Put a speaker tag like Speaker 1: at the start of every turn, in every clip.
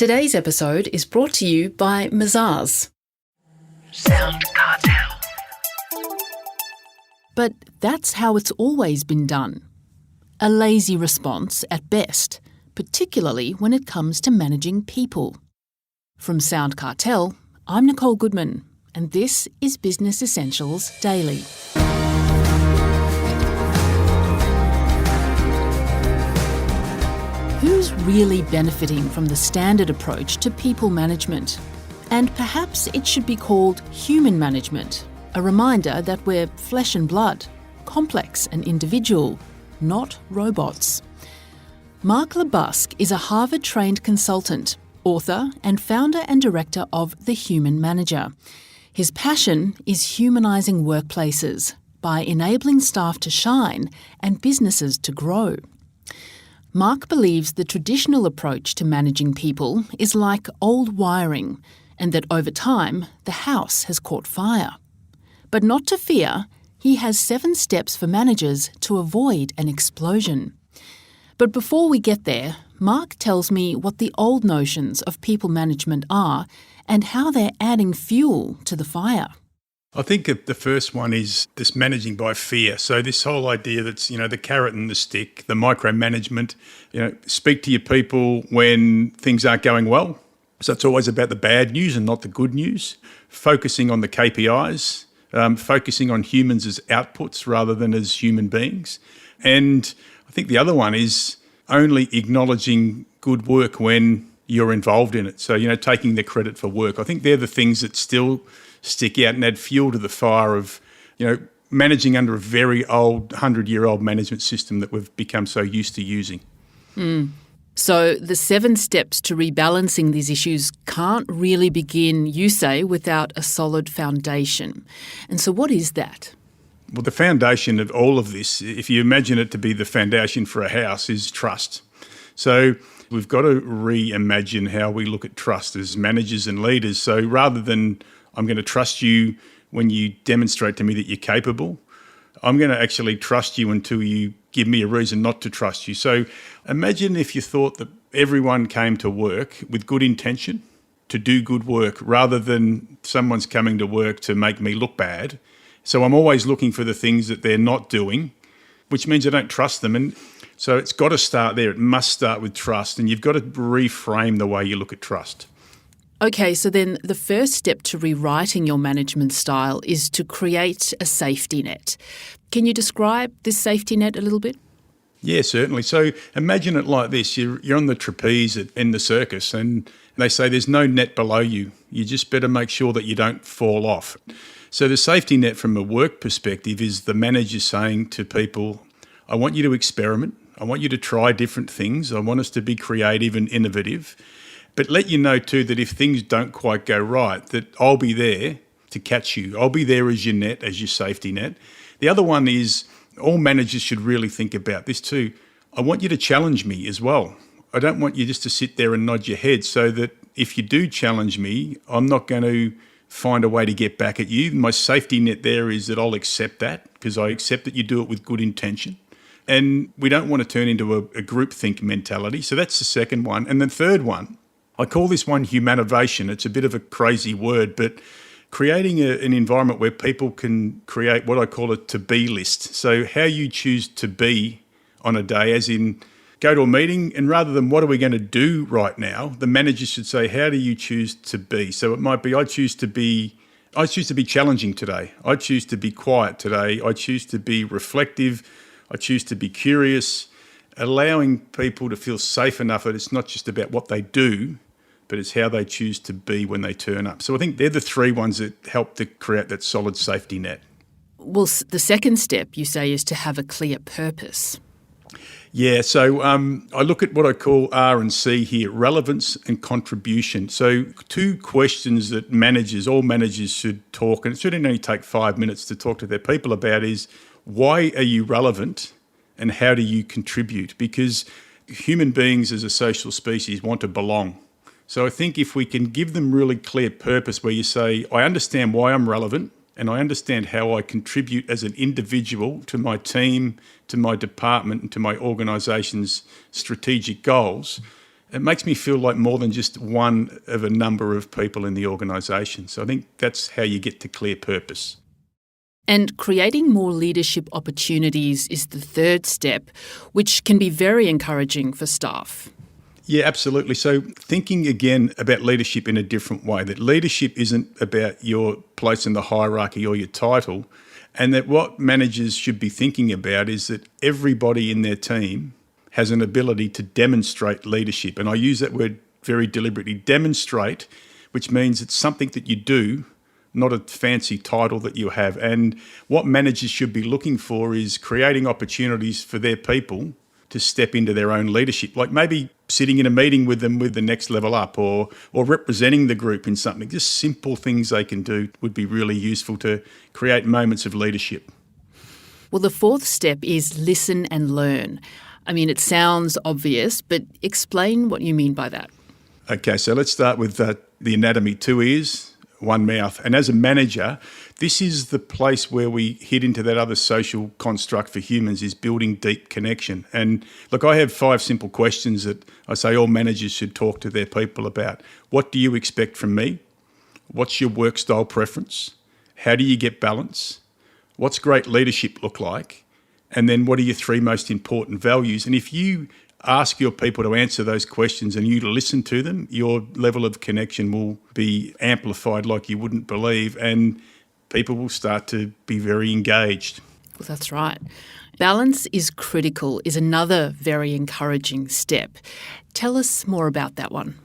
Speaker 1: Today's episode is brought to you by Mazars.
Speaker 2: SoundCartel.
Speaker 1: But that's how it's always been done. A lazy response at best, particularly when it comes to managing people. From SoundCartel, I'm Nicole Goodman, and this is Business Essentials Daily. Who's really benefiting from the standard approach to people management? And perhaps it should be called human management, a reminder that we're flesh and blood, complex and individual, not robots. Mark LeBusque is a Harvard-trained consultant, author and founder and director of The Human Manager. His passion is humanising workplaces by enabling staff to shine and businesses to grow. Mark believes the traditional approach to managing people is like old wiring and that over time the house has caught fire. But not to fear, he has 7 steps for managers to avoid an explosion. But before we get there, Mark tells me what the old notions of people management are and how they're adding fuel to the fire.
Speaker 3: I think the first one is this managing by fear. So this whole idea that's, the carrot and the stick, the micromanagement, speak to your people when things aren't going well. So it's always about the bad news and not the good news. Focusing on the KPIs, focusing on humans as outputs rather than as human beings. And I think the other one is only acknowledging good work when you're involved in it. So, taking the credit for work. I think they're the things that still stick out and add fuel to the fire of, managing under a very old, 100-year-old management system that we've become so used to using.
Speaker 1: So the 7 steps to rebalancing these issues can't really begin, you say, without a solid foundation. And so what is that?
Speaker 3: Well, the foundation of all of this, if you imagine it to be the foundation for a house, is trust. So we've got to reimagine how we look at trust as managers and leaders. So rather than I'm going to trust you when you demonstrate to me that you're capable, I'm going to actually trust you until you give me a reason not to trust you. So imagine if you thought that everyone came to work with good intention to do good work rather than someone's coming to work to make me look bad. So I'm always looking for the things that they're not doing, which means I don't trust them. And so it's got to start there. It must start with trust, and you've got to reframe the way you look at trust.
Speaker 1: Okay, so then the first step to rewriting your management style is to create a safety net. Can you describe this safety net a little bit?
Speaker 3: Yeah, certainly. So imagine it like this. You're on the trapeze in the circus and they say there's no net below you. You just better make sure that you don't fall off. So the safety net from a work perspective is the manager saying to people, I want you to experiment. I want you to try different things. I want us to be creative and innovative. But let you know too that if things don't quite go right, that I'll be there to catch you. I'll be there as your net, as your safety net. The other one is all managers should really think about this too. I want you to challenge me as well. I don't want you just to sit there and nod your head, so that if you do challenge me, I'm not going to find a way to get back at you. My safety net there is that I'll accept that because I accept that you do it with good intention. And we don't want to turn into a groupthink mentality. So that's the second one. And the third one, I call this one humanivation. It's a bit of a crazy word, but creating an environment where people can create what I call a to-be list. So how you choose to be on a day, as in go to a meeting, and rather than what are we going to do right now, the manager should say, how do you choose to be? So it might be, I choose to be challenging today. I choose to be quiet today. I choose to be reflective. I choose to be curious, allowing people to feel safe enough that it's not just about what they do, but it's how they choose to be when they turn up. So I think they're the 3 ones that help to create that solid safety net.
Speaker 1: Well, the second step, you say, is to have a clear purpose.
Speaker 3: Yeah, so I look at what I call R and C here, relevance and contribution. So 2 questions that all managers should talk, and it should only take 5 minutes to talk to their people about, is why are you relevant and how do you contribute? Because human beings as a social species want to belong. So I think if we can give them really clear purpose where you say, I understand why I'm relevant and I understand how I contribute as an individual to my team, to my department and to my organisation's strategic goals, it makes me feel like more than just one of a number of people in the organisation. So I think that's how you get to clear purpose.
Speaker 1: And creating more leadership opportunities is the third step, which can be very encouraging for staff.
Speaker 3: Yeah, absolutely. So thinking again about leadership in a different way, that leadership isn't about your place in the hierarchy or your title, and that what managers should be thinking about is that everybody in their team has an ability to demonstrate leadership. And I use that word very deliberately, demonstrate, which means it's something that you do, not a fancy title that you have. And what managers should be looking for is creating opportunities for their people to step into their own leadership, like maybe sitting in a meeting with them with the next level up, or representing the group in something. Just simple things they can do would be really useful to create moments of leadership.
Speaker 1: Well, the fourth step is listen and learn. I mean, it sounds obvious, but explain what you mean by that.
Speaker 3: Okay, so let's start with the anatomy: 2 ears, 1 mouth. And as a manager, this is the place where we hit into that other social construct for humans, is building deep connection. And look, I have 5 simple questions that I say all managers should talk to their people about. What do you expect from me? What's your work style preference? How do you get balance? What's great leadership look like? And then what are your 3 most important values? And if you ask your people to answer those questions and you listen to them, your level of connection will be amplified like you wouldn't believe, and people will start to be very engaged.
Speaker 1: Well, that's right. Balance is critical is another very encouraging step. Tell us more about that one.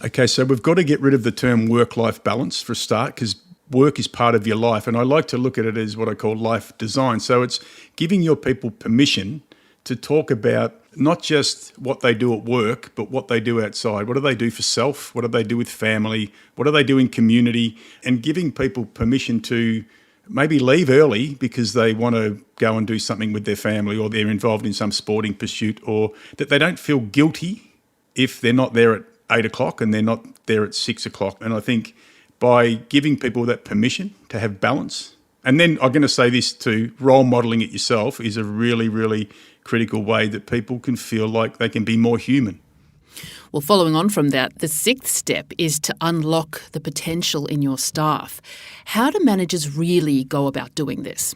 Speaker 3: Okay, so we've got to get rid of the term work-life balance for a start, because work is part of your life. And I like to look at it as what I call life design. So it's giving your people permission to talk about not just what they do at work, but what they do outside. What do they do for self? What do they do with family? What do they do in community? And giving people permission to maybe leave early because they want to go and do something with their family, or they're involved in some sporting pursuit, or that they don't feel guilty if they're not there at 8 o'clock and they're not there at 6 o'clock. And I think by giving people that permission to have balance, and then I'm going to say this too, role modelling it yourself is a really, really critical way that people can feel like they can be more human.
Speaker 1: Well, following on from that, the 6th step is to unlock the potential in your staff. How do managers really go about doing this?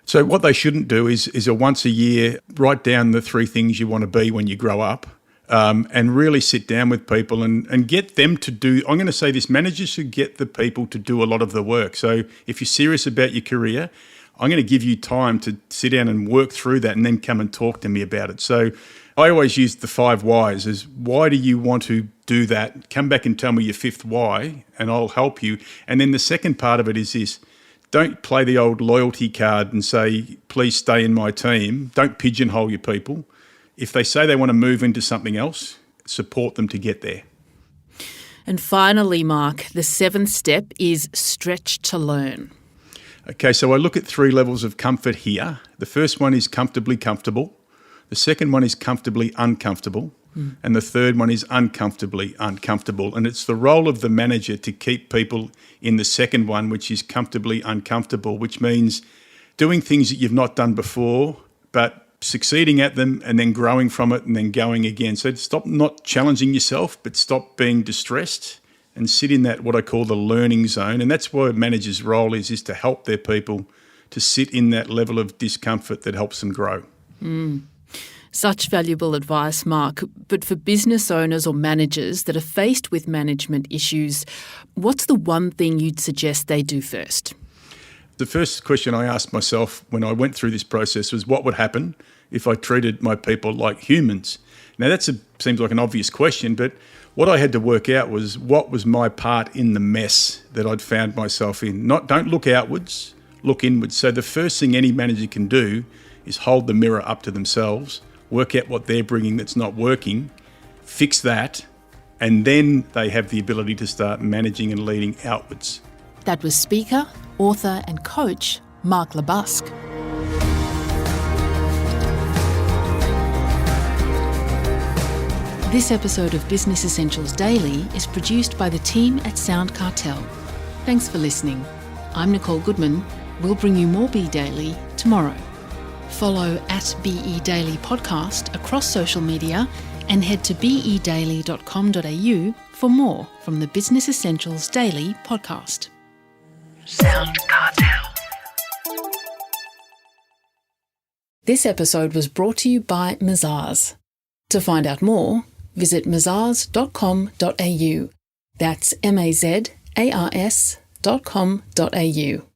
Speaker 3: So what they shouldn't do is a once a year, write down the 3 things you want to be when you grow up, and really sit down with people and get them to do, I'm going to say this, managers should get the people to do a lot of the work. So if you're serious about your career, I'm going to give you time to sit down and work through that and then come and talk to me about it. So I always use the 5 whys as, why do you want to do that? Come back and tell me your 5th why and I'll help you. And then the second part of it is this: don't play the old loyalty card and say, please stay in my team. Don't pigeonhole your people. If they say they want to move into something else, support them to get there.
Speaker 1: And finally, Mark, the 7th step is stretch to learn.
Speaker 3: Okay, so I look at 3 levels of comfort here. The first one is comfortably comfortable. The second one is comfortably uncomfortable. And the third one is uncomfortably uncomfortable. And it's the role of the manager to keep people in the second one, which is comfortably uncomfortable, which means doing things that you've not done before, but succeeding at them and then growing from it and then going again. So stop not challenging yourself, but stop being distressed and sit in that, what I call the learning zone. And that's what a manager's role is to help their people to sit in that level of discomfort that helps them grow.
Speaker 1: Such valuable advice, Mark. But for business owners or managers that are faced with management issues, what's the one thing you'd suggest they do first?
Speaker 3: The first question I asked myself when I went through this process was, what would happen if I treated my people like humans? Now, that seems like an obvious question, but what I had to work out was, what was my part in the mess that I'd found myself in? Don't look outwards, look inwards. So the first thing any manager can do is hold the mirror up to themselves, work out what they're bringing that's not working, fix that, and then they have the ability to start managing and leading outwards.
Speaker 1: That was speaker, author and coach Mark LeBusque. This episode of Business Essentials Daily is produced by the team at SoundCartel. Thanks for listening. I'm Nicole Goodman. We'll bring you more Be Daily tomorrow. Follow @BE Daily Podcast across social media and head to bedaily.com.au for more from the Business Essentials Daily podcast. SoundCartel. This episode was brought to you by Mazars. To find out more, visit mazars.com.au. That's mazars.com.au.